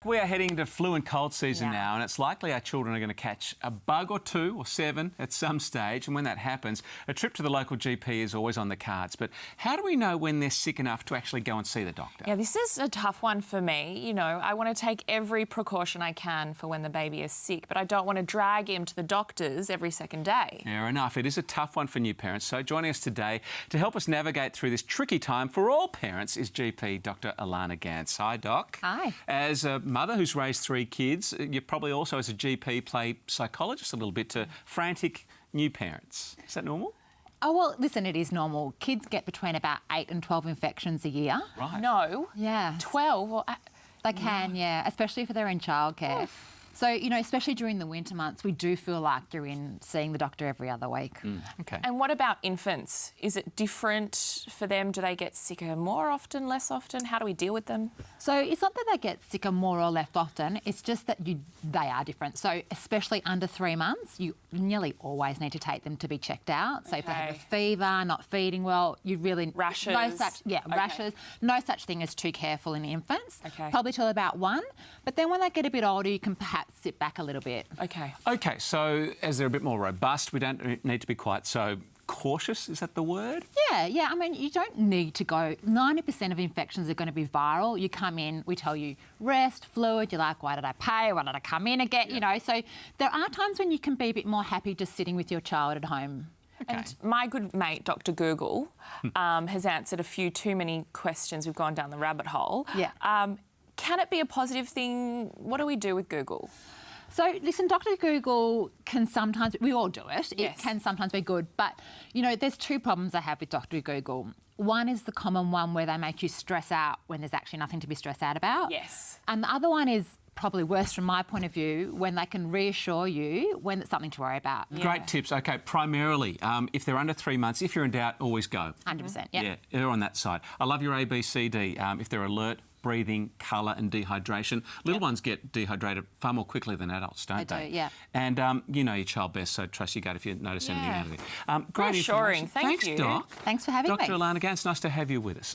We are heading to flu and cold season now, and it's likely our children are going to catch a bug or two or seven at some stage. And when that happens, a trip to the local GP is always on the cards. But how do we know when they're sick enough to actually go and see the doctor? Yeah, this is a tough one for me. You know, I want to take every precaution I can for when the baby is sick, but I don't want to drag him to the doctors every second day. Fair enough. It is a tough one for new parents. So joining us today to help us navigate through this tricky time for all parents is GP Dr Elana Gance. Hi, Doc. Hi. As a mother who's raised 3 kids, you probably also, as a GP, play psychologist a little bit to frantic new parents. Is that normal? Oh, well, listen, it is normal. Kids get between about 8 and 12 infections a year. Right. No. Yeah. 12? Or... They can, yeah, especially if they're in childcare. So, you know, especially during the winter months, we do feel like you're in seeing the doctor every other week. Okay. And what about infants? Is it different for them? Do they get sicker more often, less often? How do we deal with them? So it's not that they get sicker more or less often, it's just that they are different. So especially under 3 months, you nearly always need to take them to be checked out. So if they have a fever, not feeding well, you really... Rashes? Rashes. No such thing as too careful in infants. Okay. Probably till about 1. But then when they get a bit older, you can perhaps sit back a little bit. Okay. Okay, so as they're a bit more robust, we don't need to be quite so cautious, is that the word? Yeah. I mean, you don't need to go... 90% of infections are going to be viral. You come in, we tell you, rest, fluid, you're like, why did I pay? Why did I come in again? You know, so there are times when you can be a bit more happy just sitting with your child at home. Okay. And my good mate, Dr Google, has answered a few too many questions. We've gone down the rabbit hole. Yeah. Can it be a positive thing? What do we do with Google? So, listen, Dr Google can sometimes... We all do it. Yes. It can sometimes be good. But, you know, there's 2 problems I have with Dr Google. One is the common one where they make you stress out when there's actually nothing to be stressed out about. Yes. And the other one is probably worse from my point of view, when they can reassure you when there's something to worry about. Yeah. Great tips. OK, primarily, if they're under 3 months, if you're in doubt, always go. 100%, yeah. Yeah, they're on that side. I love your A, B, C, D. If they're alert, breathing, colour and dehydration. Little ones get dehydrated far more quickly than adults, don't they? They do, yeah. And you know your child best, so trust your gut if you notice anything out of it. Great Reassuring. information. Thank Thanks, you. Doc. Thanks for having me. Dr Elana Gance, nice to have you with us.